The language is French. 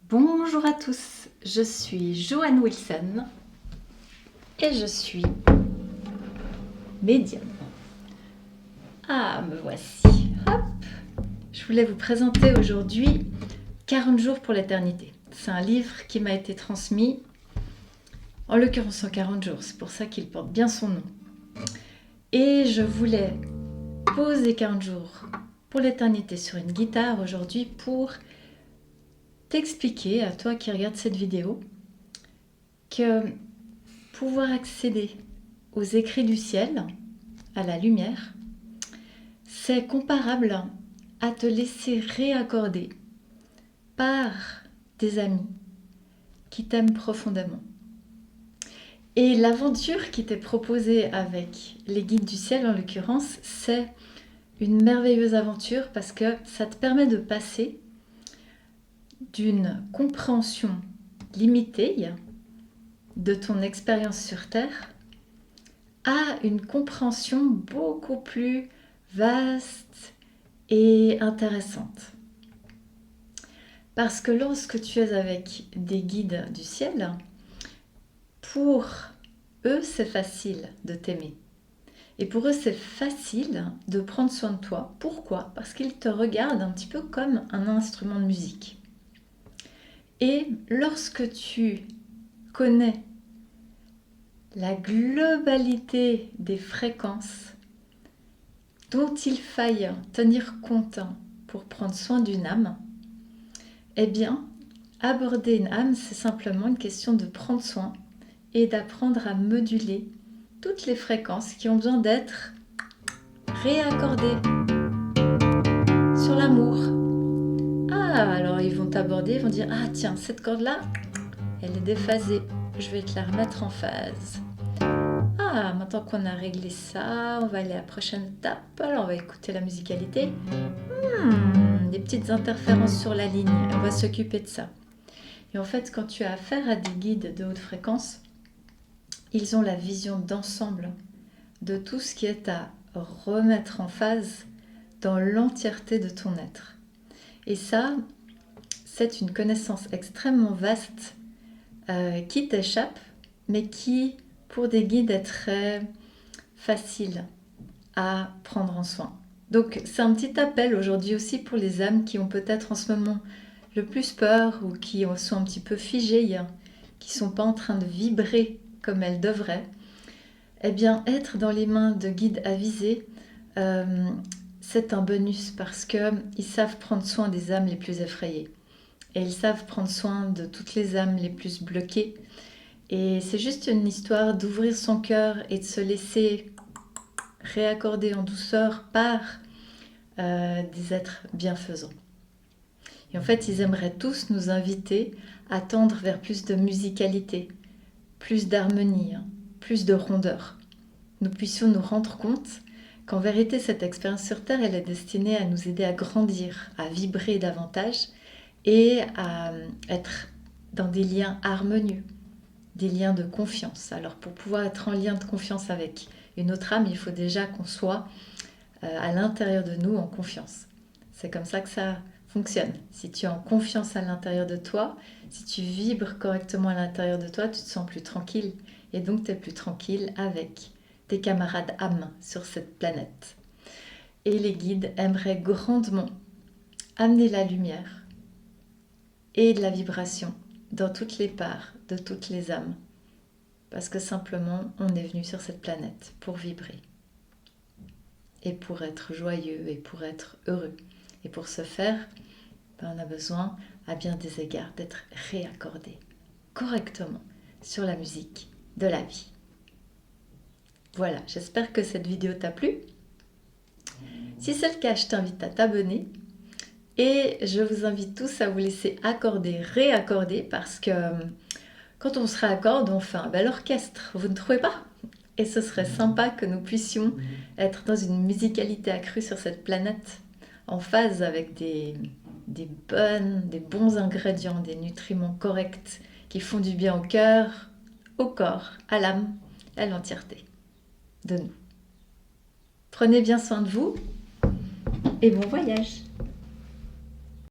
Bonjour à tous, je suis Joanne Wilson et je suis médium. Ah, me voici. Hop. Je voulais vous présenter aujourd'hui 40 jours pour l'éternité. C'est un livre qui m'a été transmis, en l'occurrence en 40 jours, c'est pour ça qu'il porte bien son nom. Et je voulais poser 40 jours pour l'éternité sur une guitare aujourd'hui pour t'expliquer, à toi qui regardes cette vidéo, que pouvoir accéder aux écrits du ciel, à la lumière, c'est comparable à te laisser réaccorder par des amis qui t'aiment profondément. Et l'aventure qui t'est proposée avec les guides du ciel, en l'occurrence, c'est une merveilleuse aventure parce que ça te permet de passer d'une compréhension limitée de ton expérience sur Terre à une compréhension beaucoup plus vaste et intéressante. Parce que lorsque tu es avec des guides du ciel, pour eux c'est facile de t'aimer. Et pour eux c'est facile de prendre soin de toi. Pourquoi? Parce qu'ils te regardent un petit peu comme un instrument de musique. Et lorsque tu connais la globalité des fréquences dont il faille tenir compte pour prendre soin d'une âme, eh bien, aborder une âme, c'est simplement une question de prendre soin et d'apprendre à moduler toutes les fréquences qui ont besoin d'être réaccordées sur l'amour. Ah, alors ils vont t'aborder, ils vont dire « Ah tiens, cette corde-là, elle est déphasée, je vais te la remettre en phase. » Ah, maintenant qu'on a réglé ça, on va aller à la prochaine étape. Alors, on va écouter la musicalité. Des petites interférences sur la ligne. On va s'occuper de ça. Et en fait, quand tu as affaire à des guides de haute fréquence, ils ont la vision d'ensemble de tout ce qui est à remettre en phase dans l'entièreté de ton être. Et ça, c'est une connaissance extrêmement vaste qui t'échappe, mais qui, pour des guides, est très facile à prendre en soin. Donc c'est un petit appel aujourd'hui aussi pour les âmes qui ont peut-être en ce moment le plus peur ou qui sont un petit peu figées, qui ne sont pas en train de vibrer comme elles devraient. Eh bien, être dans les mains de guides avisés, c'est un bonus parce qu'ils savent prendre soin des âmes les plus effrayées. Et ils savent prendre soin de toutes les âmes les plus bloquées. Et c'est juste une histoire d'ouvrir son cœur et de se laisser réaccorder en douceur par des êtres bienfaisants. Et en fait, ils aimeraient tous nous inviter à tendre vers plus de musicalité, plus d'harmonie, plus de rondeur. Nous puissions nous rendre compte qu'en vérité, cette expérience sur Terre, elle est destinée à nous aider à grandir, à vibrer davantage et à être dans des liens harmonieux, des liens de confiance. Alors pour pouvoir être en lien de confiance avec une autre âme, il faut déjà qu'on soit à l'intérieur de nous en confiance. C'est comme ça que ça fonctionne. Si tu es en confiance à l'intérieur de toi, si tu vibres correctement à l'intérieur de toi, tu te sens plus tranquille. Et donc tu es plus tranquille avec tes camarades âmes sur cette planète. Et les guides aimeraient grandement amener la lumière et de la vibration dans toutes les parts de toutes les âmes. Parce que simplement, on est venu sur cette planète pour vibrer. Et pour être joyeux et pour être heureux. Et pour ce faire, on a besoin, à bien des égards, d'être réaccordé correctement sur la musique de la vie. Voilà, j'espère que cette vidéo t'a plu. Si c'est le cas, je t'invite à t'abonner. Et je vous invite tous à vous laisser accorder, réaccorder, parce que quand on se réaccorde, on fait un bel orchestre, vous ne trouvez pas? Et ce serait sympa que nous puissions être dans une musicalité accrue sur cette planète, en phase avec des bons ingrédients, des nutriments corrects qui font du bien au cœur, au corps, à l'âme, à l'entièreté de nous. Prenez bien soin de vous et bon voyage!